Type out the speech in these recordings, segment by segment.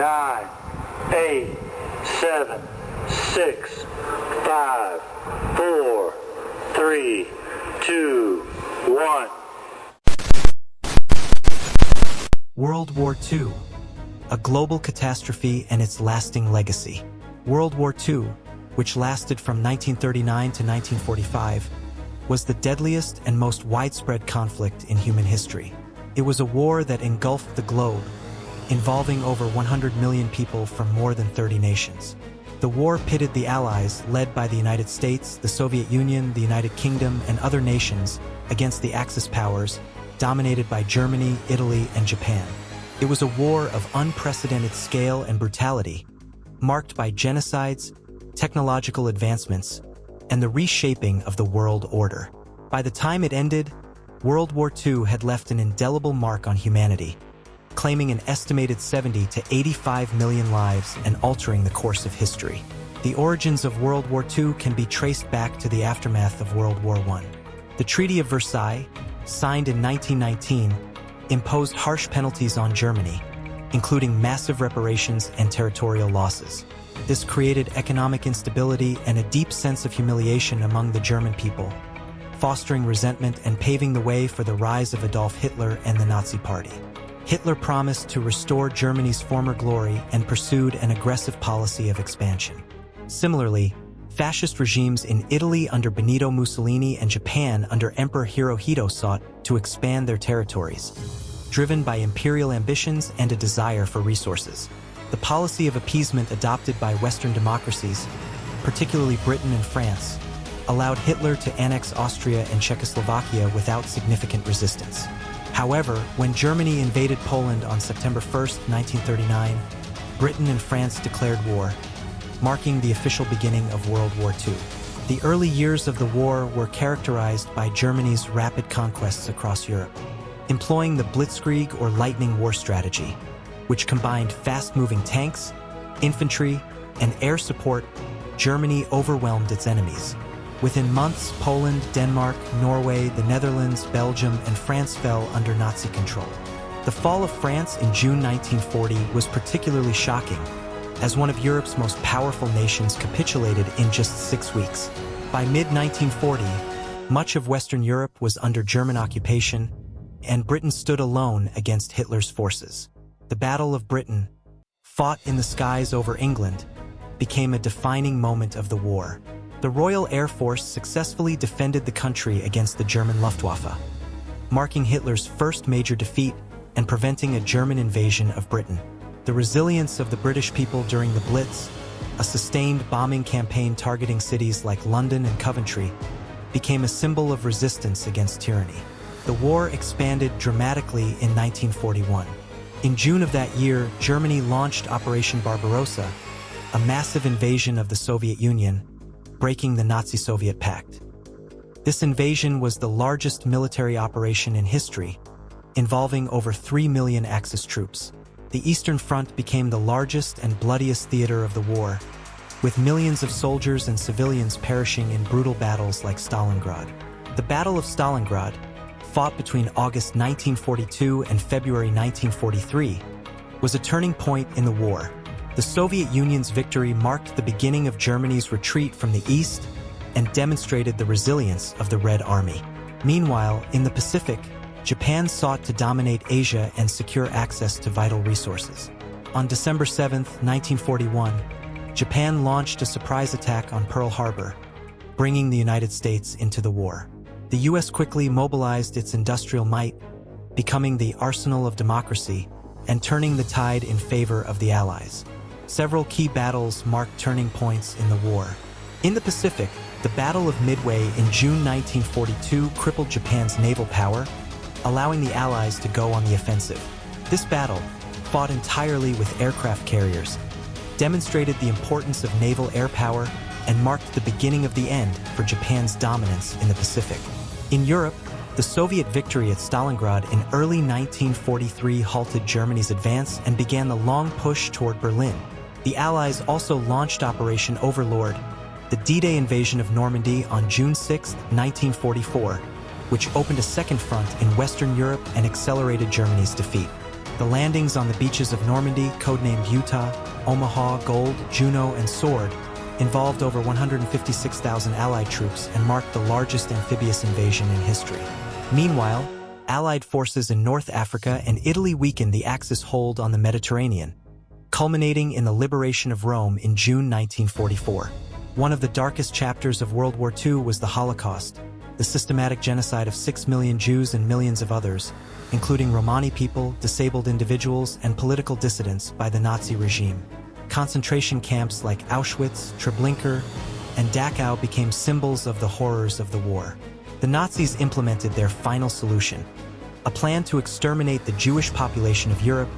9, 8, 7, 6, 5, 4, 3, 2, 1. World War II, a global catastrophe and its lasting legacy. World War II, which lasted from 1939 to 1945, was the deadliest and most widespread conflict in human history. It was a war that engulfed the globe, involving over 100 million people from more than 30 nations. The war pitted the Allies, led by the United States, the Soviet Union, the United Kingdom, and other nations, against the Axis powers, dominated by Germany, Italy, and Japan. It was a war of unprecedented scale and brutality, marked by genocides, technological advancements, and the reshaping of the world order. By the time it ended, World War II had left an indelible mark on humanity, claiming an estimated 70 to 85 million lives and altering the course of history. The origins of World War II can be traced back to the aftermath of World War I. The Treaty of Versailles, signed in 1919, imposed harsh penalties on Germany, including massive reparations and territorial losses. This created economic instability and a deep sense of humiliation among the German people, fostering resentment and paving the way for the rise of Adolf Hitler and the Nazi Party. Hitler promised to restore Germany's former glory and pursued an aggressive policy of expansion. Similarly, fascist regimes in Italy under Benito Mussolini and Japan under Emperor Hirohito sought to expand their territories, driven by imperial ambitions and a desire for resources. The policy of appeasement adopted by Western democracies, particularly Britain and France, allowed Hitler to annex Austria and Czechoslovakia without significant resistance. However, when Germany invaded Poland on September 1, 1939, Britain and France declared war, marking the official beginning of World War II. The early years of the war were characterized by Germany's rapid conquests across Europe. Employing the Blitzkrieg or lightning war strategy, which combined fast-moving tanks, infantry, and air support, Germany overwhelmed its enemies. Within months, Poland, Denmark, Norway, the Netherlands, Belgium, and France fell under Nazi control. The fall of France in June 1940 was particularly shocking, as one of Europe's most powerful nations capitulated in just 6 weeks. By mid-1940, much of Western Europe was under German occupation, and Britain stood alone against Hitler's forces. The Battle of Britain, fought in the skies over England, became a defining moment of the war. The Royal Air Force successfully defended the country against the German Luftwaffe, marking Hitler's first major defeat and preventing a German invasion of Britain. The resilience of the British people during the Blitz, a sustained bombing campaign targeting cities like London and Coventry, became a symbol of resistance against tyranny. The war expanded dramatically in 1941. In June of that year, Germany launched Operation Barbarossa, a massive invasion of the Soviet Union, breaking the Nazi-Soviet pact. This invasion was the largest military operation in history, involving over 3 million Axis troops. The Eastern Front became the largest and bloodiest theater of the war, with millions of soldiers and civilians perishing in brutal battles like Stalingrad. The Battle of Stalingrad, fought between August 1942 and February 1943, was a turning point in the war. The Soviet Union's victory marked the beginning of Germany's retreat from the east and demonstrated the resilience of the Red Army. Meanwhile, in the Pacific, Japan sought to dominate Asia and secure access to vital resources. On December 7, 1941, Japan launched a surprise attack on Pearl Harbor, bringing the United States into the war. The U.S. quickly mobilized its industrial might, becoming the arsenal of democracy and turning the tide in favor of the Allies. Several key battles marked turning points in the war. In the Pacific, the Battle of Midway in June 1942 crippled Japan's naval power, allowing the Allies to go on the offensive. This battle, fought entirely with aircraft carriers, demonstrated the importance of naval air power and marked the beginning of the end for Japan's dominance in the Pacific. In Europe, the Soviet victory at Stalingrad in early 1943 halted Germany's advance and began the long push toward Berlin. The Allies also launched Operation Overlord, the D-Day invasion of Normandy on June 6, 1944, which opened a second front in Western Europe and accelerated Germany's defeat. The landings on the beaches of Normandy, codenamed Utah, Omaha, Gold, Juno, and Sword, involved over 156,000 Allied troops and marked the largest amphibious invasion in history. Meanwhile, Allied forces in North Africa and Italy weakened the Axis hold on the Mediterranean, culminating in the liberation of Rome in June 1944. One of the darkest chapters of World War II was the Holocaust, the systematic genocide of 6 million Jews and millions of others, including Romani people, disabled individuals, and political dissidents by the Nazi regime. Concentration camps like Auschwitz, Treblinka, and Dachau became symbols of the horrors of the war. The Nazis implemented their final solution, a plan to exterminate the Jewish population of Europe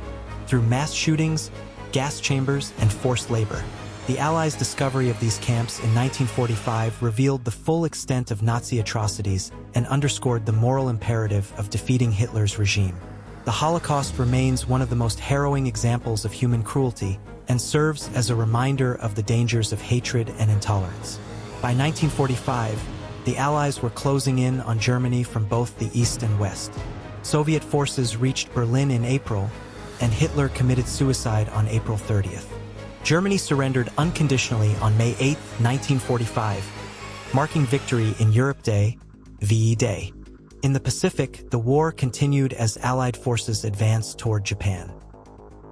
through mass shootings, gas chambers, and forced labor. The Allies' discovery of these camps in 1945 revealed the full extent of Nazi atrocities and underscored the moral imperative of defeating Hitler's regime. The Holocaust remains one of the most harrowing examples of human cruelty and serves as a reminder of the dangers of hatred and intolerance. By 1945, the Allies were closing in on Germany from both the east and west. Soviet forces reached Berlin in April, and Hitler committed suicide on April 30th. Germany surrendered unconditionally on May 8, 1945, marking victory in Europe Day, VE Day. In the Pacific, the war continued as Allied forces advanced toward Japan.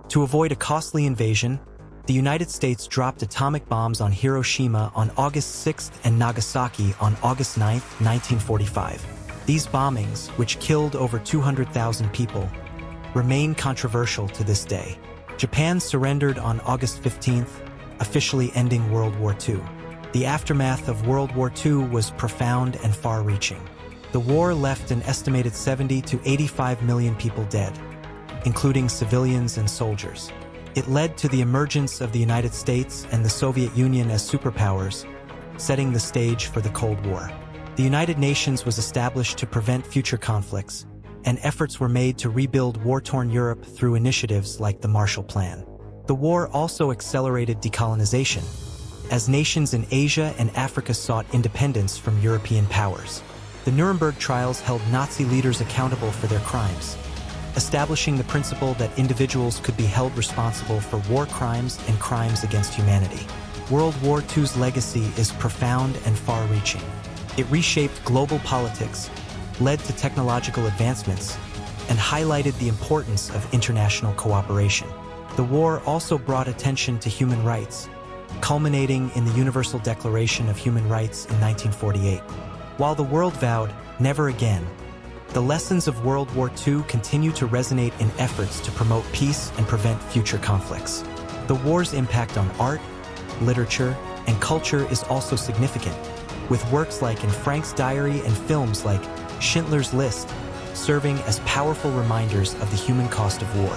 To avoid a costly invasion, the United States dropped atomic bombs on Hiroshima on August 6th and Nagasaki on August 9, 1945. These bombings, which killed over 200,000 people, remain controversial to this day. Japan surrendered on August 15th, officially ending World War II. The aftermath of World War II was profound and far-reaching. The war left an estimated 70 to 85 million people dead, including civilians and soldiers. It led to the emergence of the United States and the Soviet Union as superpowers, setting the stage for the Cold War. The United Nations was established to prevent future conflicts, and efforts were made to rebuild war-torn Europe through initiatives like the Marshall Plan. The war also accelerated decolonization, as nations in Asia and Africa sought independence from European powers. The Nuremberg trials held Nazi leaders accountable for their crimes, establishing the principle that individuals could be held responsible for war crimes and crimes against humanity. World War II's legacy is profound and far-reaching. It reshaped global politics, led to technological advancements, and highlighted the importance of international cooperation. The war also brought attention to human rights, culminating in the Universal Declaration of Human Rights in 1948. While the world vowed, "Never again," the lessons of World War II continue to resonate in efforts to promote peace and prevent future conflicts. The war's impact on art, literature, and culture is also significant, with works like In Frank's Diary and films like Schindler's List serving as powerful reminders of the human cost of war.